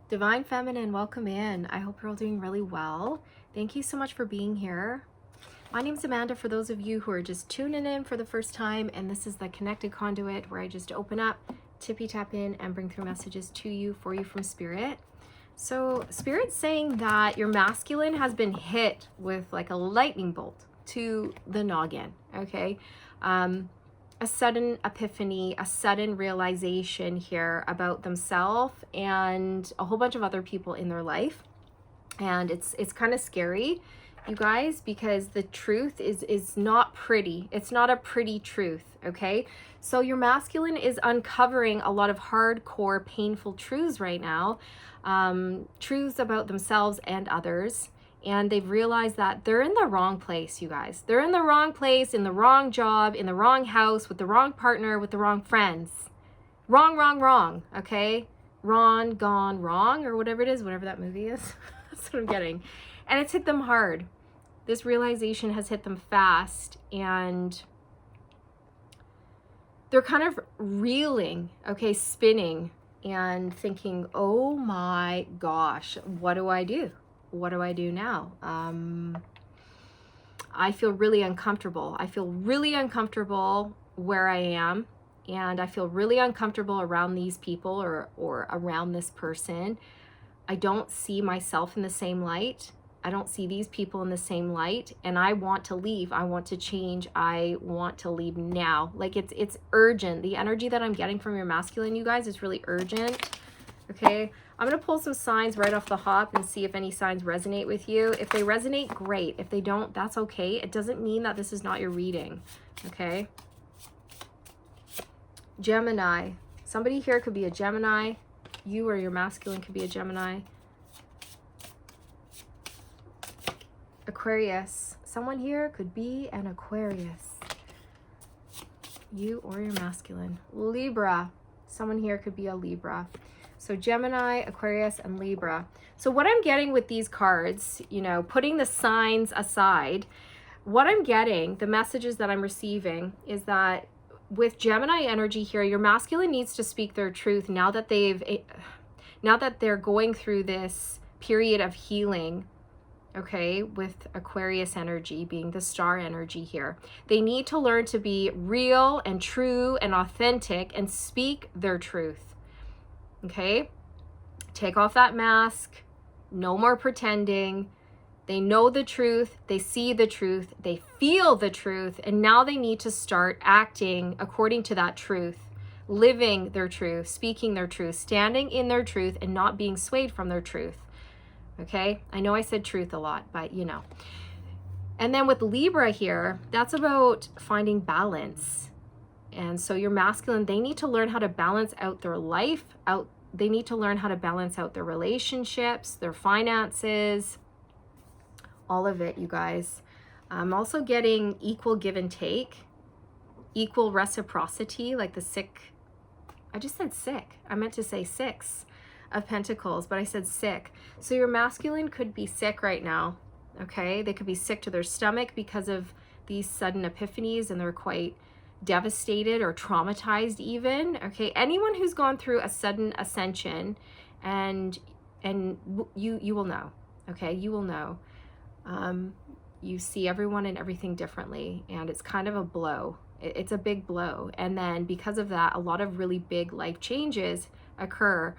Divine Feminine, welcome in. I hope you're all doing really well. Thank you so much for being here. My name's Amanda, for those of you who are just tuning in for the first time, and this is the Connected Conduit, where I just open up, tippy tap in, and bring through messages to you, for you from Spirit. So Spirit's saying that your masculine has been hit with like a lightning bolt to the noggin, okay? A sudden epiphany, a sudden realization here about themselves and a whole bunch of other people in their life. And it's kind of scary, you guys, because the truth is not pretty. It's not a pretty truth, okay? So your masculine is uncovering a lot of hardcore, painful truths right now, truths about themselves and others. And they've realized that they're in the wrong place, you guys. They're in the wrong place, in the wrong job, in the wrong house, with the wrong partner, with the wrong friends. Wrong, okay? Wrong, gone, wrong, or whatever it is, whatever that movie is. That's what I'm getting. And it's hit them hard. This realization has hit them fast, and they're kind of reeling, okay, spinning, and thinking, oh my gosh, what do I do? What do I do now? I feel really uncomfortable. I feel really uncomfortable where I am, and I feel really uncomfortable around these people or around this person. I don't see myself in the same light. I don't see these people in the same light, and I want to leave. I want to change. I want to leave now. Like it's urgent. The energy that I'm getting from your masculine, you guys, is really urgent. Okay, I'm going to pull some signs right off the hop and see if any signs resonate with you. If they resonate, great. If they don't, that's okay. It doesn't mean that this is not your reading, okay? Gemini. Somebody here could be a Gemini. You or your masculine could be a Gemini. Aquarius. Someone here could be an Aquarius. You or your masculine. Libra. Someone here could be a Libra. So Gemini, Aquarius, and Libra. So what I'm getting with these cards, you know, putting the signs aside, what I'm getting, the messages that I'm receiving, is that with Gemini energy here, your masculine needs to speak their truth now that they're going through this period of healing, okay, with Aquarius energy being the star energy here. They need to learn to be real and true and authentic and speak their truth. Okay, take off that mask, no more pretending. They know the truth, they see the truth, they feel the truth, and now they need to start acting according to that truth, living their truth, speaking their truth, standing in their truth, and not being swayed from their truth. Okay, I know I said truth a lot, but you know. And then with Libra here, that's about finding balance. And so your masculine, they need to learn how to balance out their life, they need to learn how to balance out their relationships, their finances, all of it, you guys. I'm also getting equal give and take, equal reciprocity, like the sick. I just said sick. I meant to say 6 of Pentacles, but I said sick. So your masculine could be sick right now, okay? They could be sick to their stomach because of these sudden epiphanies, and they're quite devastated or traumatized even, okay? Anyone who's gone through a sudden ascension, and you will know, okay? You will know. You see everyone and everything differently, and it's kind of a blow. It's a big blow. And then because of that, a lot of really big life changes occur,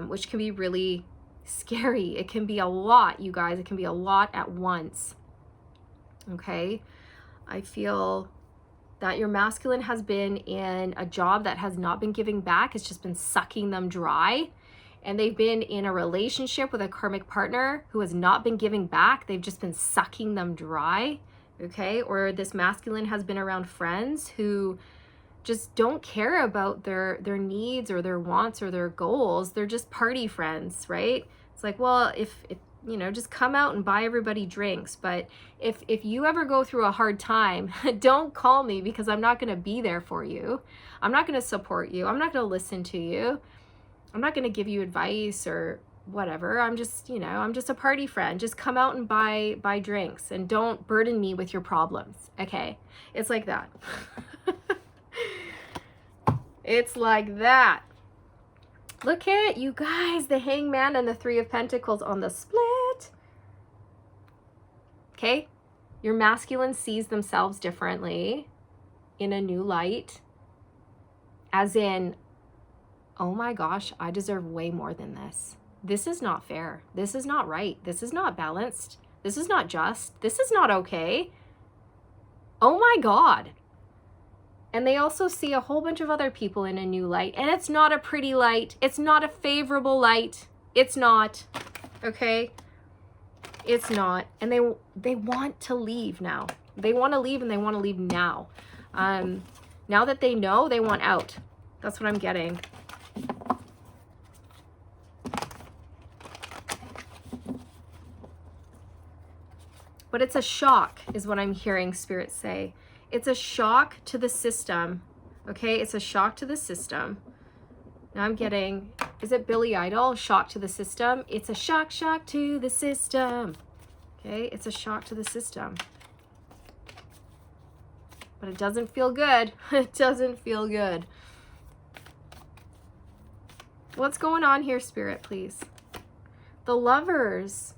which can be really scary. It can be a lot, you guys. It can be a lot at once, okay? I feel that your masculine has been in a job that has not been giving back. It's just been sucking them dry. And they've been in a relationship with a karmic partner who has not been giving back. They've just been sucking them dry, okay? Or this masculine has been around friends who just don't care about their needs or their wants or their goals. They're just party friends, right? It's like, well, if you know, just come out and buy everybody drinks. But if you ever go through a hard time, don't call me, because I'm not going to be there for you. I'm not going to support you. I'm not going to listen to you. I'm not going to give you advice or whatever. I'm just, you know, I'm just a party friend. Just come out and buy drinks, and don't burden me with your problems. Okay? It's like that. It's like that. Look at you guys, the Hangman and the Three of Pentacles on the split. Okay, your masculine sees themselves differently in a new light, as in, oh my gosh, I deserve way more than this. This is not fair. This is not right. This is not balanced. This is not just. This is not okay. Oh my God. And they also see a whole bunch of other people in a new light. And it's not a pretty light. It's not a favorable light. It's not. Okay? It's not. And they want to leave now. They want to leave, and they want to leave now. Now that they know, they want out. That's what I'm getting. But it's a shock, is what I'm hearing Spirit say. It's a shock to the system. Okay, it's a shock to the system. Now I'm getting, is it Billy Idol? Shock to the system. It's a shock to the system. Okay, it's a shock to the system. But it doesn't feel good. It doesn't feel good. What's going on here, Spirit, please? The Lovers,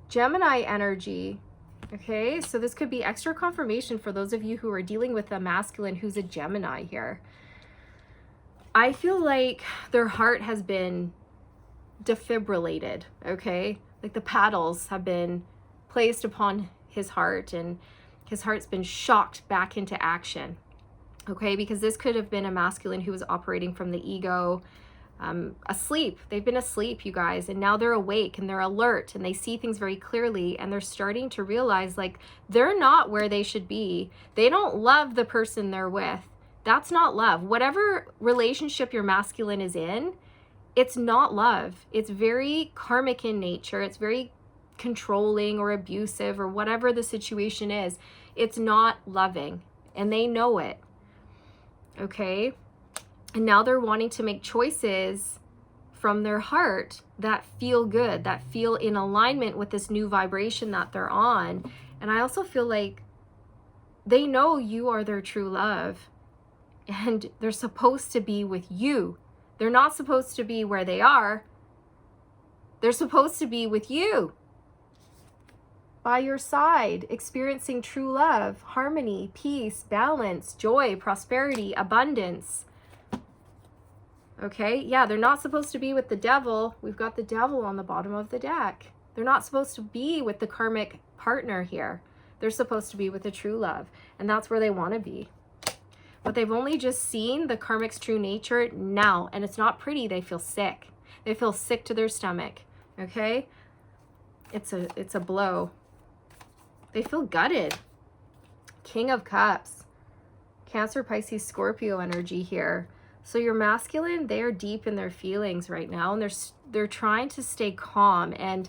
Gemini energy. Okay, so this could be extra confirmation for those of you who are dealing with a masculine who's a Gemini here. I feel like their heart has been defibrillated, okay? Like the paddles have been placed upon his heart, and his heart's been shocked back into action, okay? Because this could have been a masculine who was operating from the ego, asleep. They've been asleep, you guys, and now they're awake and they're alert and they see things very clearly, and they're starting to realize like they're not where they should be. They don't love the person they're with. That's not love. Whatever relationship your masculine is in, it's not love. It's very karmic in nature. It's very controlling or abusive or whatever the situation is. It's not loving, and they know it. Okay? And now they're wanting to make choices from their heart that feel good, that feel in alignment with this new vibration that they're on. And I also feel like they know you are their true love, and they're supposed to be with you. They're not supposed to be where they are. They're supposed to be with you, by your side, experiencing true love, harmony, peace, balance, joy, prosperity, abundance. Okay, yeah, they're not supposed to be with the devil. We've got the devil on the bottom of the deck. They're not supposed to be with the karmic partner here. They're supposed to be with the true love, and that's where they want to be. But they've only just seen the karmic's true nature now, and it's not pretty. They feel sick. They feel sick to their stomach, okay? It's a blow. They feel gutted. King of Cups. Cancer, Pisces, Scorpio energy here. So your masculine, they're deep in their feelings right now, and they're trying to stay calm. And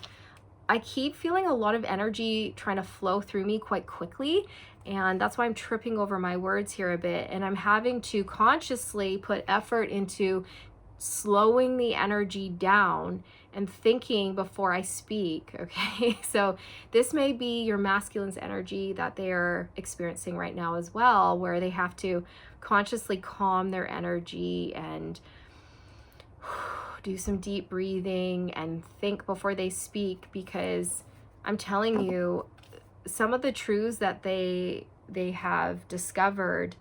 I keep feeling a lot of energy trying to flow through me quite quickly, and that's why I'm tripping over my words here a bit, and I'm having to consciously put effort into slowing the energy down and thinking before I speak, okay? So this may be your masculine's energy that they are experiencing right now as well, where they have to consciously calm their energy and do some deep breathing and think before they speak, because I'm telling you, some of the truths that they have discovered,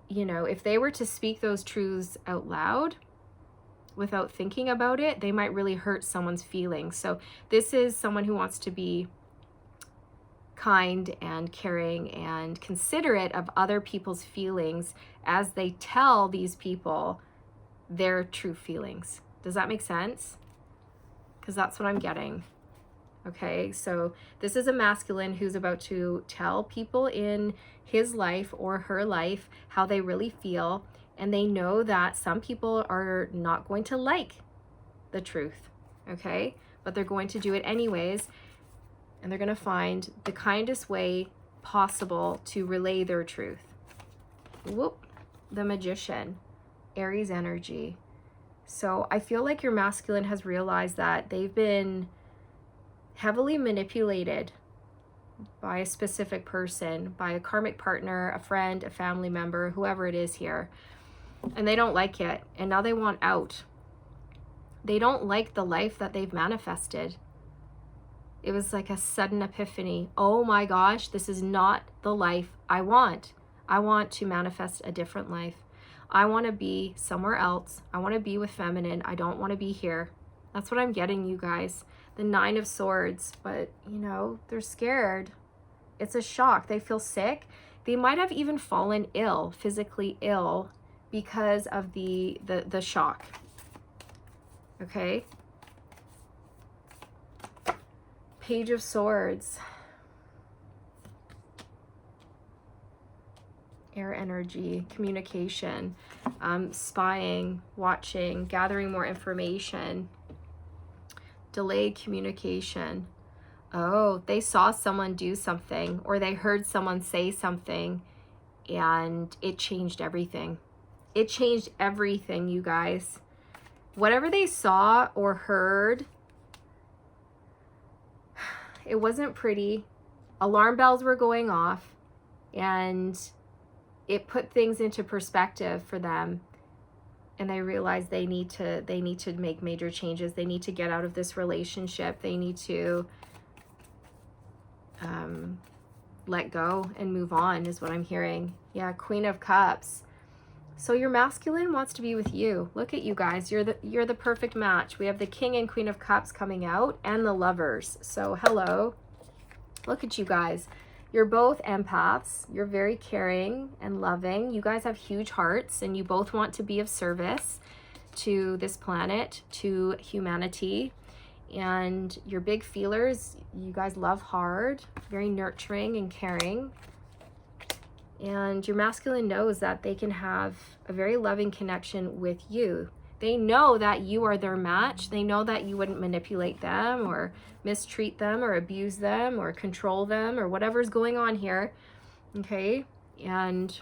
you know, if they were to speak those truths out loud without thinking about it, they might really hurt someone's feelings. So this is someone who wants to be kind and caring and considerate of other people's feelings as they tell these people their true feelings. Does that make sense? Because that's what I'm getting. Okay, so this is a masculine who's about to tell people in his life or her life how they really feel, and they know that some people are not going to like the truth, okay? But they're going to do it anyways, and they're going to find the kindest way possible to relay their truth. Whoop, the Magician, Aries energy. So I feel like your masculine has realized that they've been heavily manipulated by a specific person, by a karmic partner, a friend, a family member, whoever it is here, and they don't like it, and now they want out. They don't like the life that they've manifested. It was like a sudden epiphany. Oh my gosh, this is not the life I want. I want to manifest a different life. I want to be somewhere else. I want to be with feminine. I don't want to be here. That's what I'm getting, you guys. The 9 of Swords, but you know, they're scared. It's a shock. They feel sick. They might have even fallen ill, physically ill, because of the shock. Okay. Page of Swords. Air energy, communication, spying, watching, gathering more information, delayed communication. Oh, they saw someone do something, or they heard someone say something, and it changed everything. It changed everything, you guys. Whatever they saw or heard, it wasn't pretty. Alarm bells were going off, and it put things into perspective for them, and they realized they need to make major changes. They need to get out of this relationship. They need to let go and move on, is what I'm hearing. Yeah, Queen of Cups. So your masculine wants to be with you. Look at you guys. You're the perfect match. We have the King and Queen of Cups coming out, and the Lovers. So hello. Look at you guys. You're both empaths. You're very caring and loving. You guys have huge hearts, and you both want to be of service to this planet, to humanity. And you're big feelers. You guys love hard, very nurturing and caring. And your masculine knows that they can have a very loving connection with you. They know that you are their match. They know that you wouldn't manipulate them or mistreat them or abuse them or control them or whatever's going on here. Okay? And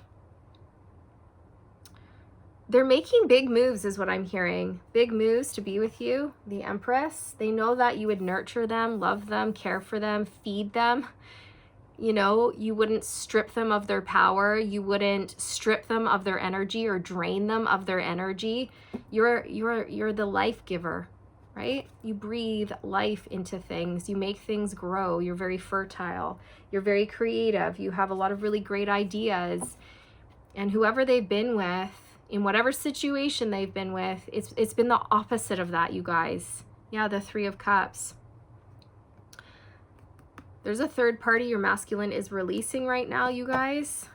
they're making big moves, is what I'm hearing. Big moves to be with you, the Empress. They know that you would nurture them, love them, care for them, feed them. You know, you wouldn't strip them of their power. You wouldn't strip them of their energy or drain them of their energy. You're the life giver, right? You breathe life into things. You make things grow. You're very fertile. You're very creative. You have a lot of really great ideas. And whoever they've been with, in whatever situation they've been with, it's been the opposite of that, you guys. Yeah, the 3 of Cups. There's a third party your masculine is releasing right now, you guys,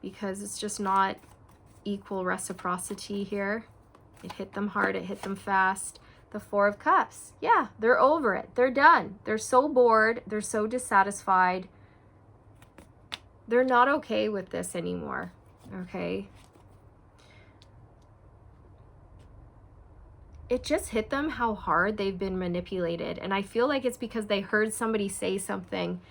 because it's just not equal reciprocity here. It hit them hard. It hit them fast. The 4 of Cups. Yeah, they're over it. They're done. They're so bored. They're so dissatisfied. They're not okay with this anymore. Okay. It just hit them how hard they've been manipulated. And I feel like it's because they heard somebody say something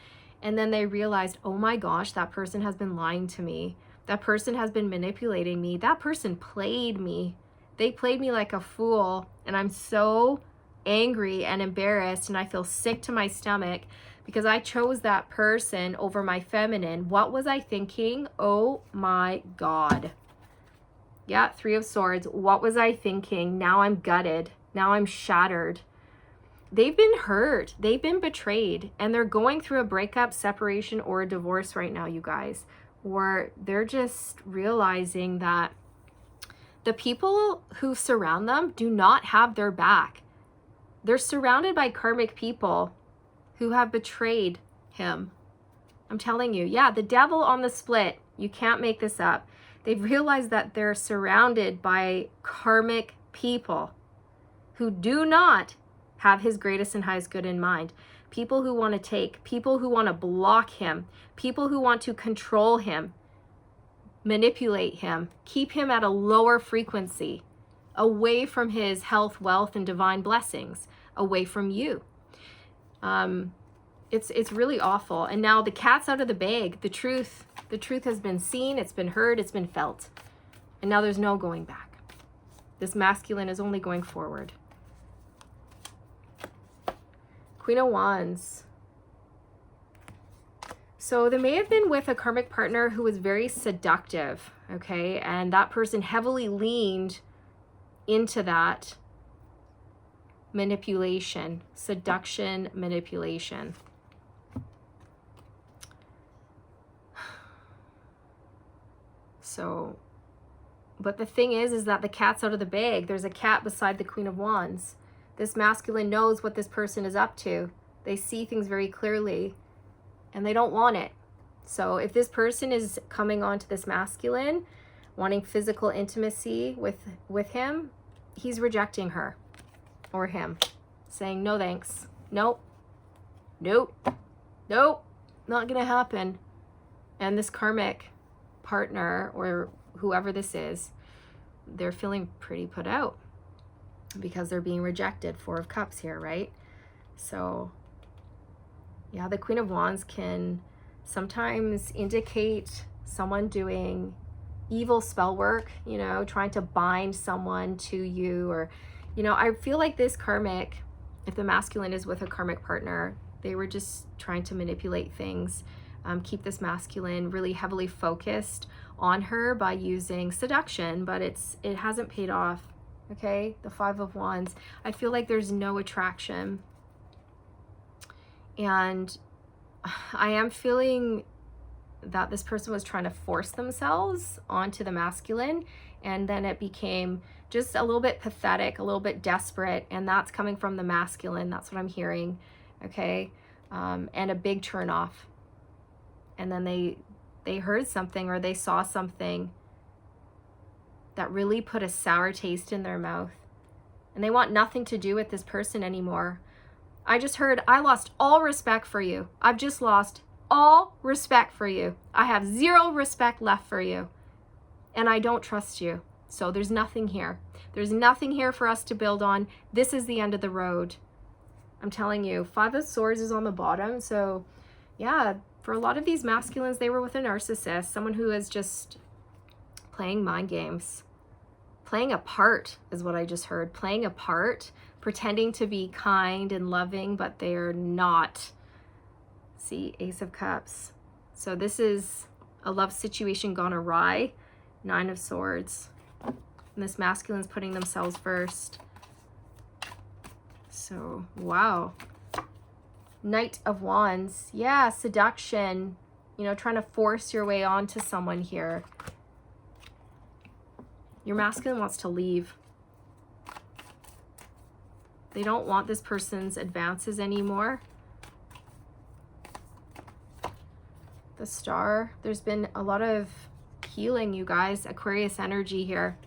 and then they realized, oh my gosh, that person has been lying to me. That person has been manipulating me. That person played me. They played me like a fool. And I'm so angry and embarrassed, and I feel sick to my stomach because I chose that person over my feminine. What was I thinking? Oh my God. Yeah, 3 of Swords. What was I thinking? Now I'm gutted. Now I'm shattered. They've been hurt. They've been betrayed. And they're going through a breakup, separation, or a divorce right now, you guys. Or they're just realizing that the people who surround them do not have their back. They're surrounded by karmic people who have betrayed him. I'm telling you. Yeah, the devil on the split. You can't make this up. They've realized that they're surrounded by karmic people who do not have his greatest and highest good in mind. People who want to take, people who want to block him, people who want to control him, manipulate him, keep him at a lower frequency, away from his health, wealth, and divine blessings, away from you. It's really awful. And now the cat's out of the bag. The truth has been seen, it's been heard, it's been felt. And now there's no going back. This masculine is only going forward. Queen of Wands. So they may have been with a karmic partner who was very seductive, okay? And that person heavily leaned into that manipulation, seduction, manipulation. So, but the thing is that the cat's out of the bag. There's a cat beside the Queen of Wands. This masculine knows what this person is up to. They see things very clearly and they don't want it. So if this person is coming on to this masculine, wanting physical intimacy with him, he's rejecting her or him, saying, no thanks. Nope. Nope. Nope. Not gonna happen. And this karmic partner or whoever this is, they're feeling pretty put out because they're being rejected. 4 of Cups here, right? So yeah, the Queen of Wands can sometimes indicate someone doing evil spell work, you know, trying to bind someone to you, or, you know, I feel like this karmic, if the masculine is with a karmic partner, they were just trying to manipulate things, keep this masculine really heavily focused on her by using seduction, but it hasn't paid off. Okay, the 5 of Wands. I feel like there's no attraction. And I am feeling that this person was trying to force themselves onto the masculine, and then it became just a little bit pathetic, a little bit desperate, and that's coming from the masculine. That's what I'm hearing. Okay, and a big turn off. And then they heard something or they saw something that really put a sour taste in their mouth, and they want nothing to do with this person anymore. I just heard, I lost all respect for you. I've just lost all respect for you. I have 0 respect left for you, and I don't trust you. So there's nothing here. There's nothing here for us to build on. This is the end of the road. I'm telling you. 5 of Swords is on the bottom. So yeah, for a lot of these masculines, they were with a narcissist, someone who is just playing mind games. Playing a part is what I just heard. Playing a part, pretending to be kind and loving, but they're not. See, Ace of Cups. So this is a love situation gone awry. 9 of Swords. And this masculine's putting themselves first. So, wow. Knight of Wands. Yeah, seduction. You know, trying to force your way onto someone here. Your masculine wants to leave. They don't want this person's advances anymore. The Star. There's been a lot of healing, you guys. Aquarius energy here.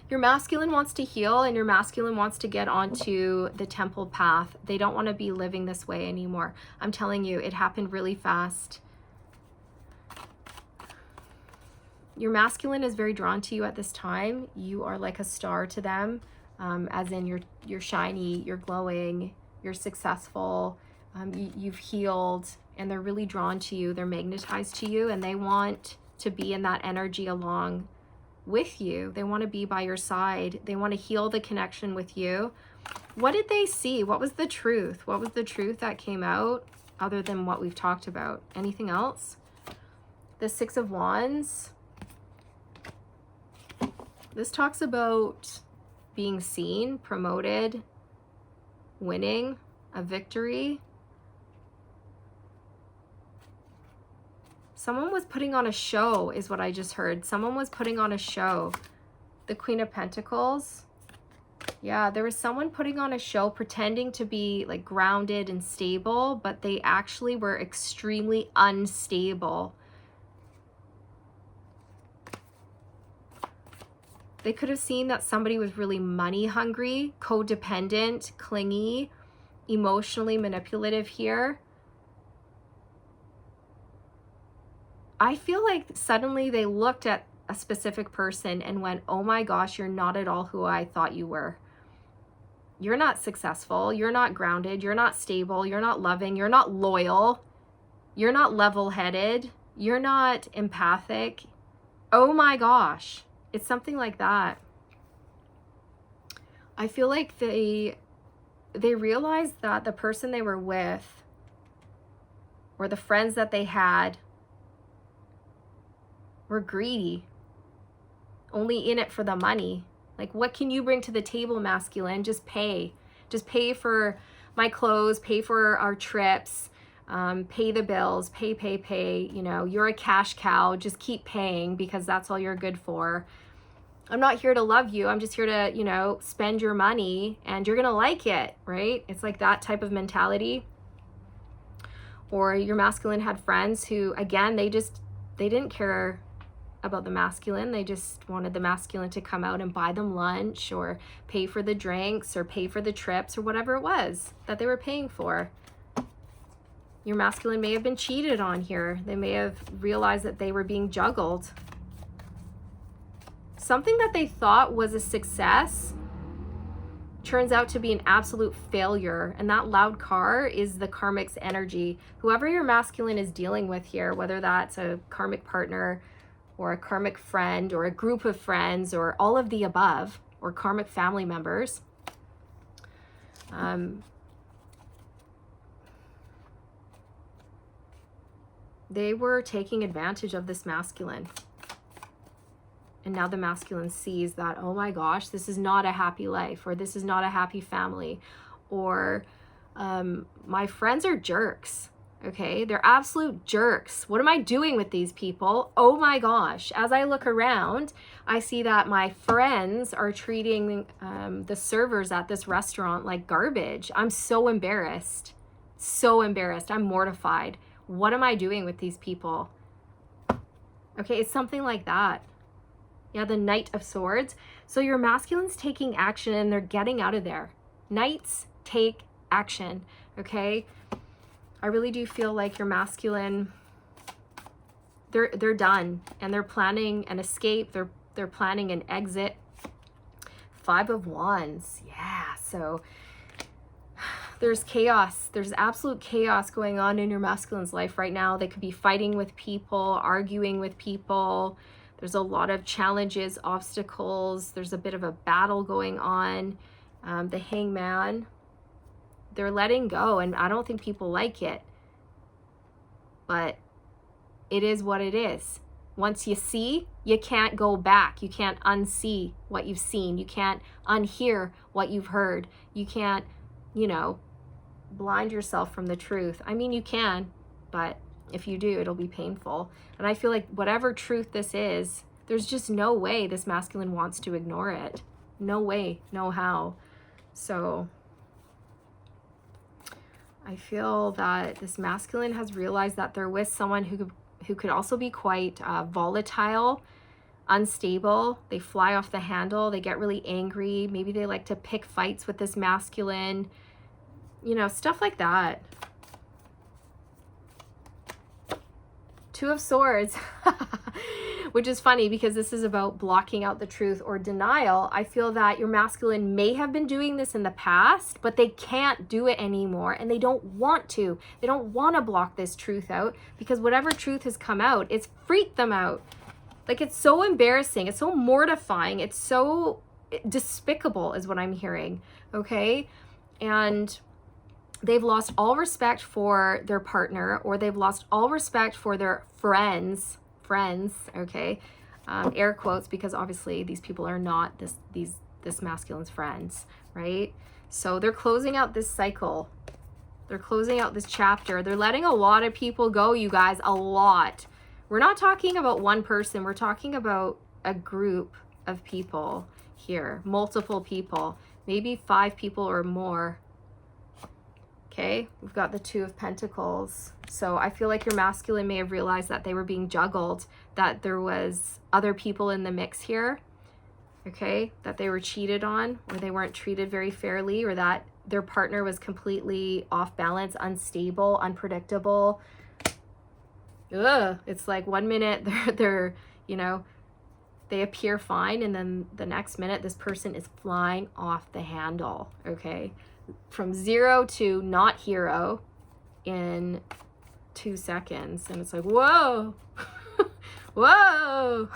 Your masculine wants to heal, and your masculine wants to get onto the temple path. They don't want to be living this way anymore. I'm telling you, it happened really fast. Your masculine is very drawn to you at this time. You are like a star to them, as in you're shiny, you're glowing, you're successful, you've healed, and they're really drawn to you. They're magnetized to you, and they want to be in that energy along with you. They want to be by your side. They want to heal the connection with you. What did they see? What was the truth? What was the truth that came out other than what we've talked about? Anything else? The 6 of Wands. This talks about being seen, promoted, winning, a victory. Someone was putting on a show is what I just heard. Someone was putting on a show. The Queen of Pentacles. Yeah, there was someone putting on a show, pretending to be like grounded and stable, but they actually were extremely unstable. They could have seen that somebody was really money hungry, codependent, clingy, emotionally manipulative here. I feel like suddenly they looked at a specific person and went, oh my gosh, you're not at all who I thought you were. You're not successful. You're not grounded. You're not stable. You're not loving. You're not loyal. You're not level-headed. You're not empathic. Oh my gosh. It's something like that. I feel like they realized that the person they were with, or the friends that they had, were greedy, only in it for the money. Like, what can you bring to the table, masculine? Just pay. Just pay for my clothes, pay for our trips, pay the bills, pay. You know, you're a cash cow. Just keep paying because that's all you're good for. I'm not here to love you. I'm just here to, you know, spend your money and you're going to like it, right? It's like that type of mentality. Or your masculine had friends who, again, they didn't care about the masculine. They just wanted the masculine to come out and buy them lunch or pay for the drinks or pay for the trips or whatever it was that they were paying for. Your masculine may have been cheated on here. They may have realized that they were being juggled. Something that they thought was a success turns out to be an absolute failure. And that loud car is the karmic's energy. Whoever your masculine is dealing with here, whether that's a karmic partner or a karmic friend or a group of friends or all of the above, or karmic family members, they were taking advantage of this masculine. And now the masculine sees that, oh my gosh, this is not a happy life, or this is not a happy family, or my friends are jerks. Okay, they're absolute jerks. What am I doing with these people? Oh my gosh. As I look around, I see that my friends are treating the servers at this restaurant like garbage. I'm so embarrassed. So embarrassed. I'm mortified. What am I doing with these people? Okay, it's something like that. Yeah, the Knight of Swords. So your masculine's taking action and they're getting out of there. Knights take action, okay? I really do feel like your masculine, they're done and they're planning an escape. They're planning an exit. 5 of Wands. Yeah, so there's chaos. There's absolute chaos going on in your masculine's life right now. They could be fighting with people, arguing with people. There's a lot of challenges, obstacles. There's a bit of a battle going on. The Hangman, they're letting go, and I don't think people like it. But it is what it is. Once you see, you can't go back. You can't unsee what you've seen. You can't unhear what you've heard. You can't, you know, blind yourself from the truth. I mean, you can, but if you do, it'll be painful. And I feel like whatever truth this is, there's just no way this masculine wants to ignore it. No way, no how. So I feel that this masculine has realized that they're with someone who could also be quite volatile, unstable. They fly off the handle. They get really angry. Maybe they like to pick fights with this masculine, you know, stuff like that. 2 of Swords, which is funny because this is about blocking out the truth or denial. I feel that your masculine may have been doing this in the past, but they can't do it anymore and they don't want to. They don't want to block this truth out because whatever truth has come out, it's freaked them out. Like, it's so embarrassing. It's so mortifying. It's so despicable is what I'm hearing, okay? And they've lost all respect for their partner, or they've lost all respect for their friends, okay? Air quotes, because obviously these people are not this masculine's friends, right? So they're closing out this cycle. They're closing out this chapter. They're letting a lot of people go, you guys, a lot. We're not talking about one person. We're talking about a group of people here, multiple people, maybe 5 people or more. Okay, we've got the 2 of Pentacles. So I feel like your masculine may have realized that they were being juggled, that there was other people in the mix here, okay, that they were cheated on, or they weren't treated very fairly, or that their partner was completely off balance, unstable, unpredictable. Ugh, it's like 1 minute they're, you know, they appear fine, and then the next minute this person is flying off the handle, okay? From 0 to not hero in 2 seconds. And it's like, whoa, whoa,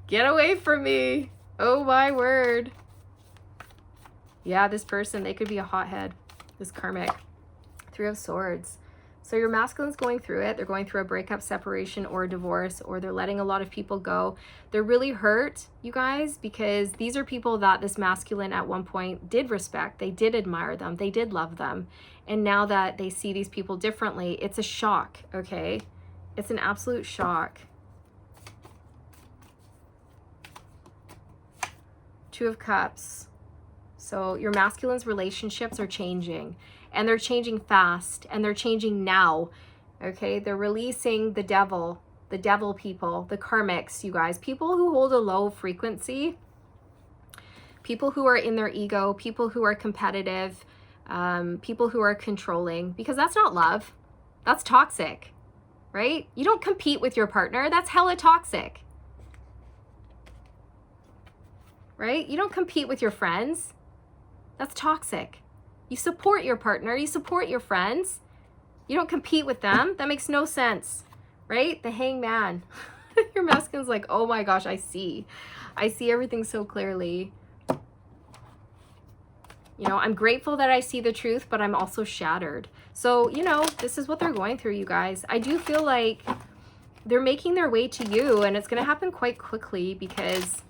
get away from me. Oh my word. Yeah, this person, they could be a hothead, this karmic. 3 of Swords. So your masculine's going through it. They're going through a breakup, separation, or a divorce, or they're letting a lot of people go. They're really hurt, you guys, because these are people that this masculine at one point did respect. They did admire them. They did love them. And now that they see these people differently, it's a shock, okay? It's an absolute shock. Two of Cups. So your masculine's relationships are changing. And they're changing fast, and they're changing now, okay? They're releasing the devil people, the karmics, you guys. People who hold a low frequency, people who are in their ego, people who are competitive, people who are controlling, because that's not love. That's toxic, right? You don't compete with your partner. That's hella toxic, right? You don't compete with your friends. That's toxic. You support your partner, you support your friends. You don't compete with them. That makes no sense, right? The Hangman. Your masculine's like, oh my gosh, I see everything so clearly. You know, I'm grateful that I see the truth, but I'm also shattered. So, you know, this is what they're going through, you guys. I do feel like they're making their way to you, and it's going to happen quite quickly because,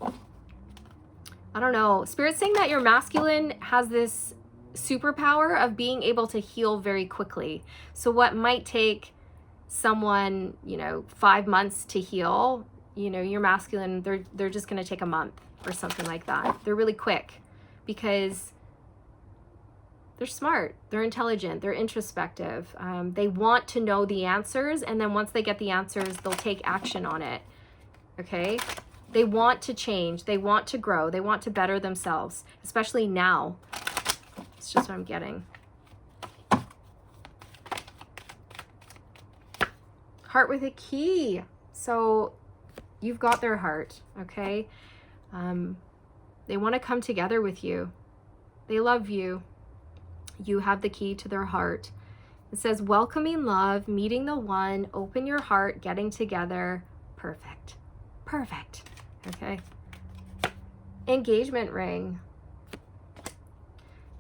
I don't know, Spirit's saying that your masculine has this superpower of being able to heal very quickly. So what might take someone, you know, 5 months to heal, you know, your masculine, they're just going to take a month or something like that. They're really quick because they're smart, they're intelligent, they're introspective. They want to know the answers, and then once they get the answers, they'll take action on it. Okay? They want to change, they want to grow, they want to better themselves, especially now. It's just what I'm getting. Heart with a key. So you've got their heart, okay? They want to come together with you. They love you. You have the key to their heart. It says, welcoming love, meeting the one, open your heart, getting together. Perfect. Perfect. Okay. Engagement ring.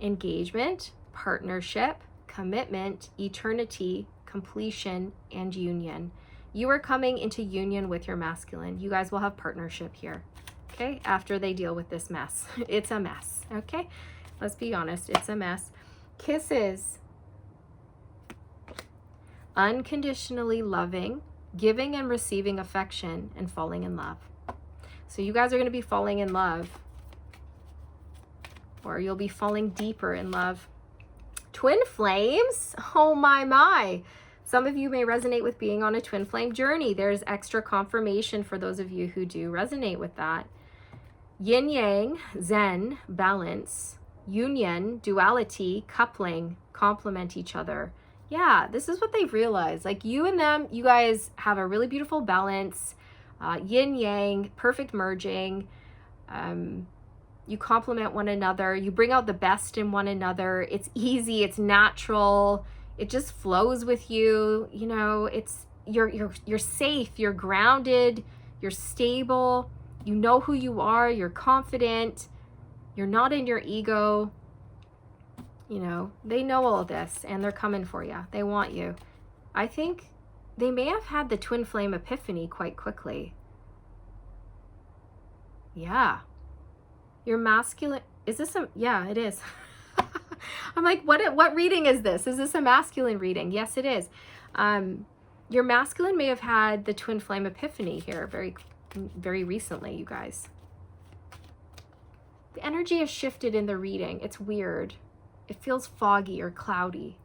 Engagement, partnership, commitment, eternity, completion, and union. You are coming into union with your masculine. You guys will have partnership here, okay? After they deal with this mess. It's a mess, okay? Let's be honest, it's a mess. Kisses. Unconditionally loving, giving and receiving affection, and falling in love. So you guys are going to be falling in love. Or you'll be falling deeper in love. Twin flames? Oh my. Some of you may resonate with being on a twin flame journey. There's extra confirmation for those of you who do resonate with that. Yin yang, zen, balance, union, duality, coupling, complement each other. Yeah, this is what they've realized. Like you and them, you guys have a really beautiful balance. Yin yang, perfect merging. You complement one another. You bring out the best in one another. It's easy. It's natural. It just flows with you. You know, it's you're safe. You're grounded. You're stable. You know who you are. You're confident. You're not in your ego. You know, they know all this and they're coming for you. They want you. I think they may have had the twin flame epiphany quite quickly. Yeah. Your masculine, is this a, yeah, it is. I'm like, what reading is this? Is this a masculine reading? Yes, it is. Your masculine may have had the twin flame epiphany here very, very recently, you guys. The energy has shifted in the reading. It's weird. It feels foggy or cloudy.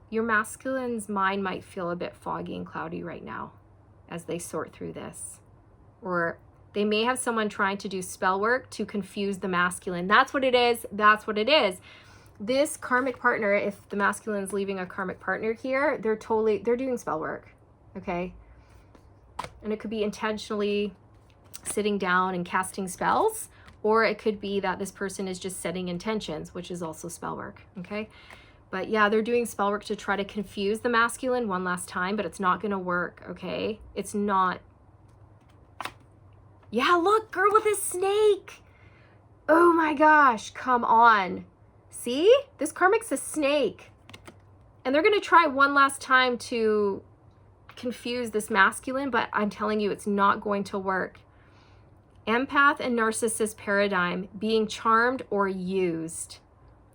Your masculine's mind might feel a bit foggy and cloudy right now as they sort through this. Or they may have someone trying to do spell work to confuse the masculine. That's what it is. That's what it is. This karmic partner, if the masculine is leaving a karmic partner here, they're doing spell work, okay? And it could be intentionally sitting down and casting spells, or it could be that this person is just setting intentions, which is also spell work, okay? But yeah, they're doing spell work to try to confuse the masculine one last time, but it's not going to work, okay? It's not. Yeah, look, girl with a snake. Oh my gosh, come on. See? This karmic's a snake. And they're going to try one last time to confuse this masculine, but I'm telling you, it's not going to work. Empath and narcissist paradigm, being charmed or used.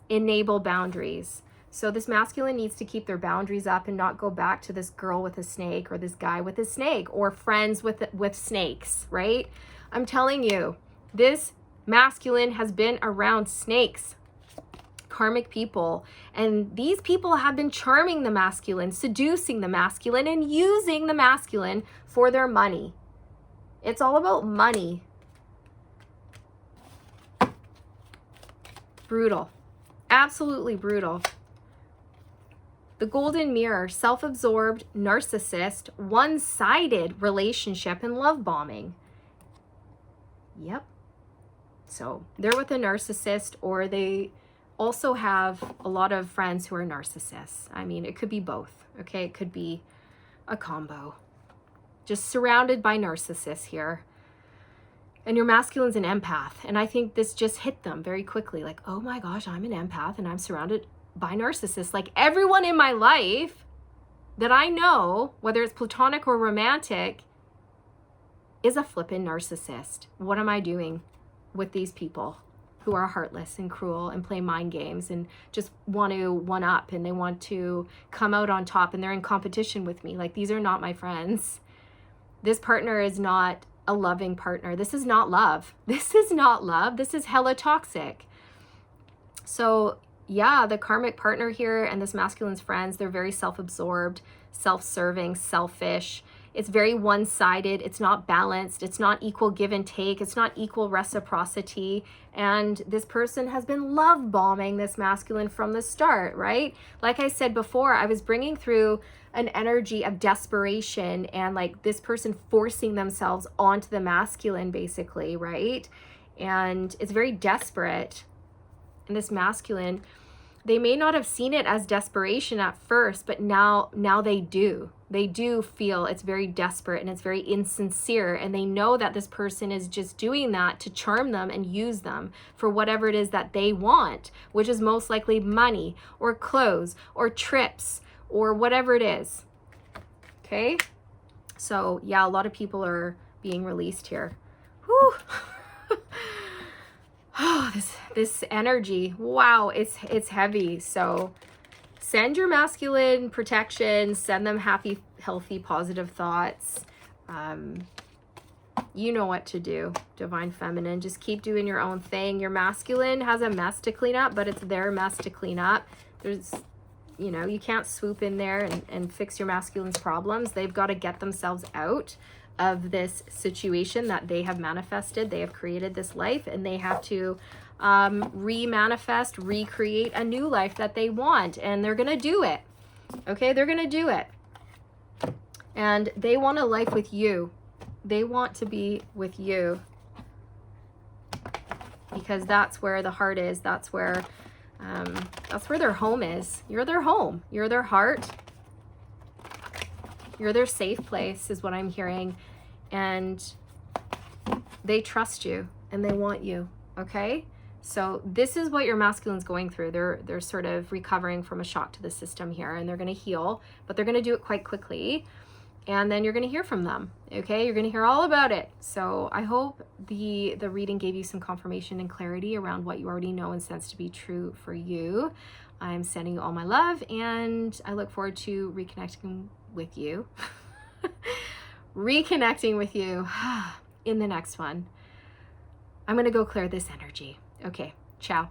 Enable boundaries. So this masculine needs to keep their boundaries up and not go back to this girl with a snake or this guy with a snake or friends with snakes, right? I'm telling you, this masculine has been around snakes, karmic people, and these people have been charming the masculine, seducing the masculine, and using the masculine for their money. It's all about money. Brutal. Absolutely brutal. The golden mirror, self-absorbed, narcissist, one-sided relationship and love bombing. Yep. So they're with a narcissist, or they also have a lot of friends who are narcissists. I mean, it could be both, okay? It could be a combo. Just surrounded by narcissists here. And your masculine's an empath. And I think this just hit them very quickly. Like, oh my gosh, I'm an empath and I'm surrounded by narcissists. Like, everyone in my life that I know, whether it's platonic or romantic, is a flippin' narcissist. What am I doing with these people who are heartless and cruel and play mind games and just want to one up and they want to come out on top and they're in competition with me? Like, these are not my friends. This partner is not a loving partner. This is not love. This is not love. This is hella toxic. So yeah, the karmic partner here and this masculine's friends, they're very self-absorbed, self-serving, selfish. It's very one-sided. It's not balanced. It's not equal give and take. It's not equal reciprocity. And this person has been love bombing this masculine from the start, right? Like I said before, I was bringing through an energy of desperation and like this person forcing themselves onto the masculine basically, right? And it's very desperate. And this masculine, they may not have seen it as desperation at first, but now they do. They do feel it's very desperate and it's very insincere, and they know that this person is just doing that to charm them and use them for whatever it is that they want, which is most likely money or clothes or trips or whatever it is. Okay? So yeah, a lot of people are being released here. Whew. Oh, this energy, wow, it's heavy. So send your masculine protection, send them happy, healthy, positive thoughts. You know what to do, divine feminine. Just keep doing your own thing. Your masculine has a mess to clean up, but it's their mess to clean up. There's, you know, you can't swoop in there and fix your masculine's problems. They've got to get themselves out of this situation that they have manifested. They have created this life, and they have to re-manifest, recreate a new life that they want, and they're gonna do it. Okay, they're gonna do it, and they want a life with you. They want to be with you because that's where the heart is. That's where their home is. You're their home. You're their heart. You're their safe place is what I'm hearing. And they trust you and they want you. Okay? So this is what your masculine's going through. They're sort of recovering from a shock to the system here, and they're going to heal, but they're going to do it quite quickly. And then you're going to hear from them. Okay? You're going to hear all about it. So I hope the reading gave you some confirmation and clarity around what you already know and sense to be true for you. I'm sending you all my love, and I look forward to reconnecting with you. Reconnecting with you in the next one. I'm going to go clear this energy. Okay, ciao.